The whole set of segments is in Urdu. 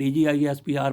DGISPR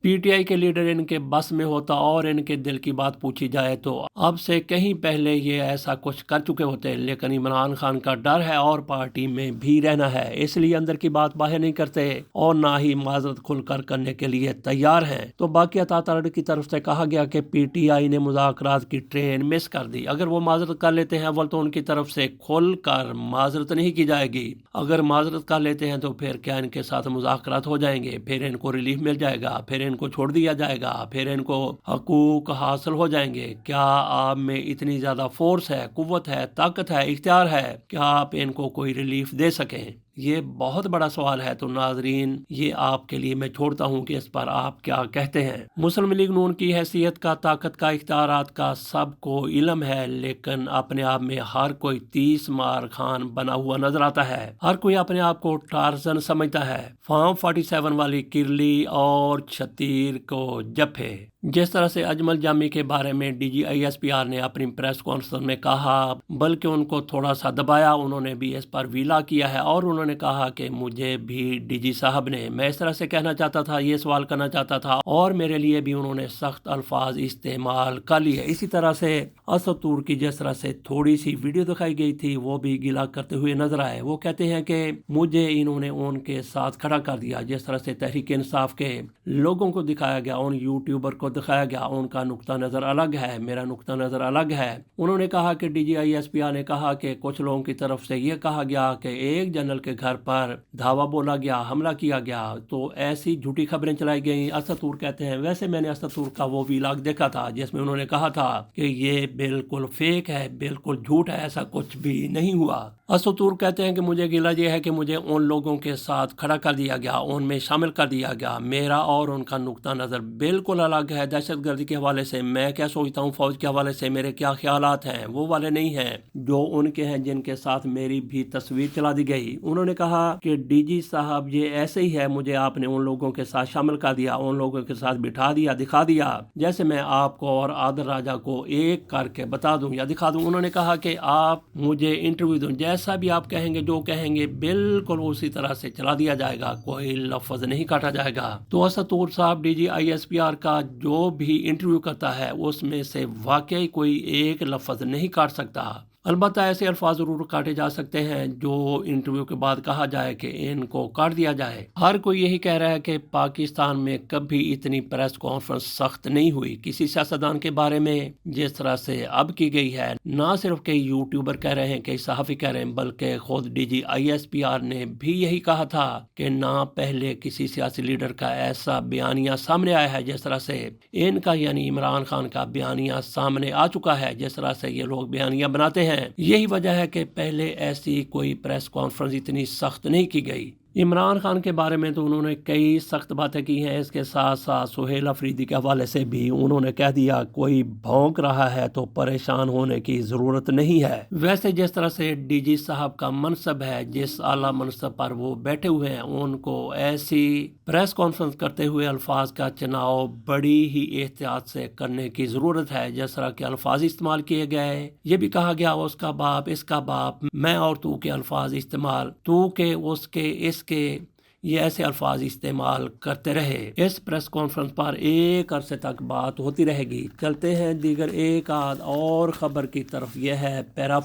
پی ٹی آئی کے لیڈر ان کے بس میں ہوتا اور ان کے دل کی بات پوچھی جائے تو اب سے کہیں پہلے یہ ایسا کچھ کر چکے ہوتے، لیکن عمران خان کا ڈر ہے اور پارٹی میں بھی رہنا ہے، اس لیے اندر کی بات باہر نہیں کرتے اور نہ ہی معذرت کھل کر کرنے کے لیے تیار ہیں۔ تو باقی عطا کی طرف سے کہا گیا کہ پی ٹی آئی نے مذاکرات کی ٹرین مس کر دی، اگر وہ معذرت کر لیتے ہیں اول تو ان کی طرف سے کھل کر معذرت نہیں کی جائے گی، اگر معذرت کر لیتے ہیں تو پھر کیا ان کے ساتھ مذاکرات ہو جائیں گے، پھر ان کو ریلیف مل جائے گا، پھر ان کو چھوڑ دیا جائے گا، پھر ان کو حقوق حاصل ہو جائیں گے؟ کیا آپ میں اتنی زیادہ فورس ہے، قوت ہے، طاقت ہے، اختیار ہے کہ آپ ان کو کوئی ریلیف دے سکیں؟ یہ بہت بڑا سوال ہے۔ تو ناظرین یہ آپ کے لیے میں چھوڑتا ہوں کہ اس پر آپ کیا کہتے ہیں۔ مسلم لیگ نون کی حیثیت کا، طاقت کا، اختیارات کا سب کو علم ہے، لیکن اپنے آپ میں ہر کوئی 30 مار خان بنا ہوا نظر آتا ہے، ہر کوئی اپنے آپ کو ٹارزن سمجھتا ہے، فارم 47 والی کرلی اور چھتیر کو جپے۔ جس طرح سے اجمل جامی کے بارے میں D G I S P R نے اپنی پریس کانفرنس میں کہا، بلکہ ان کو تھوڑا سا دبایا، انہوں نے بھی اس پر ویلا کیا ہے اور انہوں نے کہا کہ مجھے بھی ڈی جی صاحب نے، میں اس طرح سے کہنا چاہتا تھا، یہ سوال کرنا چاہتا تھا اور میرے لیے بھی انہوں نے سخت الفاظ استعمال کر لیے۔ اسی طرح سے اسد طور کی جس طرح سے تھوڑی سی ویڈیو دکھائی گئی تھی وہ بھی گلا کرتے ہوئے نظر آئے، وہ کہتے ہیں کہ مجھے انہوں نے ان کے ساتھ کھڑا کر دیا، جس طرح سے تحریک انصاف کے لوگوں کو دکھایا گیا، ان یوٹیوبر کو دکھایا گیا، ان کا نقطہ نظر الگ ہے، میرا نقطہ نظر الگ ہے۔ انہوں نے کہا کہ D G I S P R نے کہا کہ کچھ لوگوں کی طرف سے یہ کہا گیا کہ ایک جنرل کے گھر پر دھاوا بولا گیا، حملہ کیا گیا، تو ایسی جھوٹی خبریں چلائی گئیں۔ اسد طور کہتے ہیں ویسے میں نے اسد طور کا وہ ویلاگ دیکھا تھا جس میں انہوں نے کہا تھا کہ یہ بالکل فیک ہے، بالکل جھوٹ ہے، ایسا کچھ بھی نہیں ہوا۔ اسد طور کہتے ہیں کہ مجھے گلہ یہ ہے کہ مجھے ان لوگوں کے ساتھ کھڑا کر دیا گیا، ان میں شامل کر دیا گیا، میرا اور ان کا نقطہ نظر بالکل الگ ہے، دہشت گردی کے حوالے سے میں کیا سوچتا ہوں، فوج کے حوالے سے میرے کیا خیالات ہیں، وہ والے نہیں ہیں جو ان کے ہیں جن کے ساتھ میری بھی تصویر چلا دی گئی۔ انہوں نے کہا کہ ڈی جی صاحب یہ ایسے ہی ہے، مجھے آپ نے ان لوگوں کے ساتھ شامل کر دیا، ان لوگوں کے ساتھ بٹھا دیا، دکھا دیا، جیسے میں آپ کو اور عادل راجہ کو ایک کر کے بتا دوں یا دکھا دوں۔ انہوں نے کہا کہ آپ مجھے انٹرویو دوں، جیسا بھی آپ کہیں گے، جو کہیں گے بالکل اسی طرح سے چلا دیا جائے گا، کوئی لفظ نہیں کاٹا جائے گا۔ تو اسد طور صاحب D G I S P R کا جو بھی انٹرویو کرتا ہے اس میں سے واقعی کوئی ایک لفظ نہیں کاٹ سکتا۔ البتہ ایسے الفاظ ضرور کاٹے جا سکتے ہیں جو انٹرویو کے بعد کہا جائے کہ ان کو کاٹ دیا جائے۔ ہر کوئی یہی کہہ رہا ہے کہ پاکستان میں کبھی اتنی پریس کانفرنس سخت نہیں ہوئی کسی سیاستدان کے بارے میں جس طرح سے اب کی گئی ہے۔ نہ صرف کئی یوٹیوبر کہہ رہے ہیں، کئی صحافی کہہ رہے ہیں، بلکہ خود D G I S P R نے بھی یہی کہا تھا کہ نہ پہلے کسی سیاسی لیڈر کا ایسا بیانیہ سامنے آیا ہے جس طرح سے ان کا یعنی عمران خان کا بیانیہ سامنے آ چکا ہے، جس طرح سے یہ لوگ بیانیہ بناتے ہیں۔ یہی وجہ ہے کہ پہلے ایسی کوئی پریس کانفرنس اتنی سخت نہیں کی گئی۔ عمران خان کے بارے میں تو انہوں نے کئی سخت باتیں کی ہیں، اس کے ساتھ ساتھ سہیل افریدی کے حوالے سے بھی انہوں نے کہہ دیا کوئی بھونک رہا ہے تو پریشان ہونے کی ضرورت نہیں ہے۔ ویسے جس طرح سے ڈی جی صاحب کا منصب ہے، جس اعلیٰ منصب پر وہ بیٹھے ہوئے ہیں، ان کو ایسی پریس کانفرنس کرتے ہوئے الفاظ کا چناؤ بڑی ہی احتیاط سے کرنے کی ضرورت ہے۔ جس طرح کے الفاظ استعمال کیے گئے، یہ بھی کہا گیا اس کا باپ، اس کا باپ، میں اور تو کے الفاظ استعمال، تو کے، اس کے، اس کے، یہ ایسے الفاظ استعمال کرتے رہے۔ اس پریس کانفرنس پر ایک عرصے تک بات ہوتی رہے گی۔ چلتے ہیں دیگر ایک آدھ اور خبر کی طرف، یہ ہے پیرا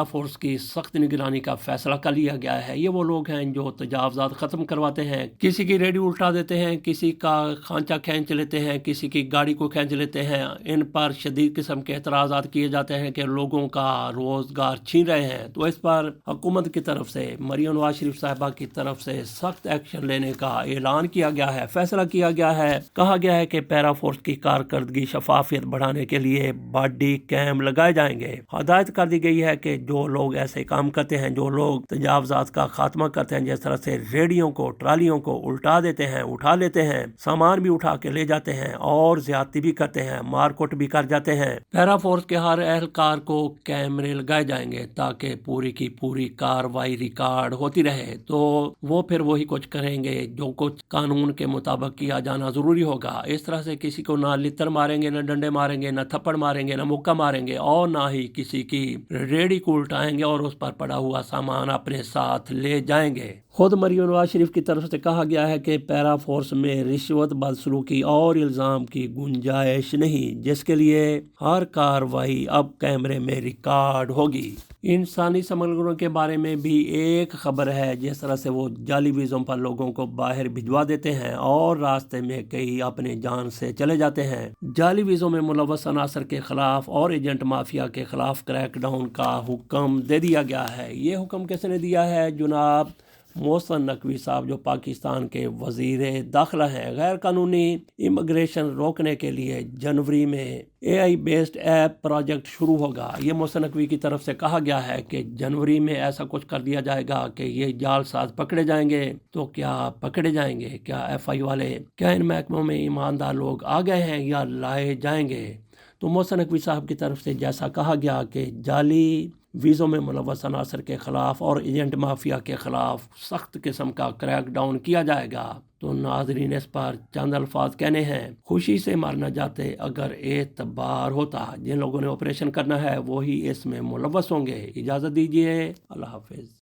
فورس کی سخت نگرانی کا فیصلہ کر لیا گیا ہے۔ یہ وہ لوگ ہیں جو تجاوزات ختم کرواتے ہیں، کسی کی ریڈیو الٹا دیتے ہیں، کسی کا خانچہ کھینچ لیتے ہیں، کسی کی گاڑی کو کھینچ لیتے ہیں، ان پر شدید قسم کے اعتراضات کیے جاتے ہیں کہ لوگوں کا روزگار چھین رہے ہیں۔ تو اس پر حکومت کی طرف سے، مریم نواز شریف صاحبہ کی طرف سے سخت ایکشن لینے کا اعلان کیا گیا ہے، فیصلہ کیا گیا ہے۔ کہا گیا ہے کہ پیرا فورس کی کارکردگی شفافیت بڑھانے کے لیے باڈی کیم لگائے جائیں گے۔ ہدایت کر دی گئی ہے کہ جو لوگ ایسے کام کرتے ہیں، جو لوگ تجاوزات کا خاتمہ کرتے ہیں، جس طرح سے ریڑیوں کو، ٹرالیوں کو الٹا دیتے ہیں، اٹھا لیتے ہیں، سامان بھی اٹھا کے لے جاتے ہیں اور زیادتی بھی کرتے ہیں، مار کٹ بھی کر جاتے ہیں، پیرا فورس کے ہر اہلکار کو کیمرے لگائے جائیں گے تاکہ پوری کی پوری کاروائی ریکارڈ ہوتی رہے۔ تو وہ پھر وہی کچھ کریں گے جو کچھ قانون کے مطابق کیا جانا ضروری ہوگا۔ اس طرح سے کسی کو نہ لتر ماریں گے، نہ ڈنڈے ماریں گے، نہ تھپڑ ماریں گے، نہ مکہ ماریں گے، اور نہ ہی کسی کی ریڑھی کو الٹائیں گے اور اس پر پڑا ہوا سامان اپنے ساتھ لے جائیں گے۔ خود مریم نواز شریف کی طرف سے کہا گیا ہے کہ پیرا فورس میں رشوت بدسلوکی اور الزام کی گنجائش نہیں، جس کے لیے ہر کارروائی اب کیمرے میں ریکارڈ ہوگی۔ انسانی سمگلروں کے بارے میں بھی ایک خبر ہے، جس طرح سے وہ جعلی ویزوں پر لوگوں کو باہر بھجوا دیتے ہیں اور راستے میں کئی اپنے جان سے چلے جاتے ہیں۔ جعلی ویزوں میں ملوث عناصر کے خلاف اور ایجنٹ مافیا کے خلاف کریک ڈاؤن کا حکم دے دیا گیا ہے۔ یہ حکم کس نے دیا ہے؟ جناب محسن نقوی صاحب، جو پاکستان کے وزیر داخلہ ہیں۔ غیر قانونی امیگریشن روکنے کے لیے جنوری میں AI بیسڈ ایپ پروجیکٹ شروع ہوگا۔ یہ محسن نقوی کی طرف سے کہا گیا ہے کہ جنوری میں ایسا کچھ کر دیا جائے گا کہ یہ جال ساز پکڑے جائیں گے۔ تو کیا پکڑے جائیں گے؟ کیا FI والے، کیا ان محکموں میں ایماندار لوگ آ گئے ہیں یا لائے جائیں گے؟ تو محسن نقوی صاحب کی طرف سے جیسا کہا گیا کہ جعلی ویزوں میں ملوث عناصر کے خلاف اور ایجنٹ مافیا کے خلاف سخت قسم کا کریک ڈاؤن کیا جائے گا۔ تو ناظرین، اس پر چند الفاظ کہنے ہیں: خوشی سے مر نہ جاتے اگر اعتبار ہوتا۔ جن لوگوں نے آپریشن کرنا ہے وہی اس میں ملوث ہوں گے۔ اجازت دیجیے، اللہ حافظ۔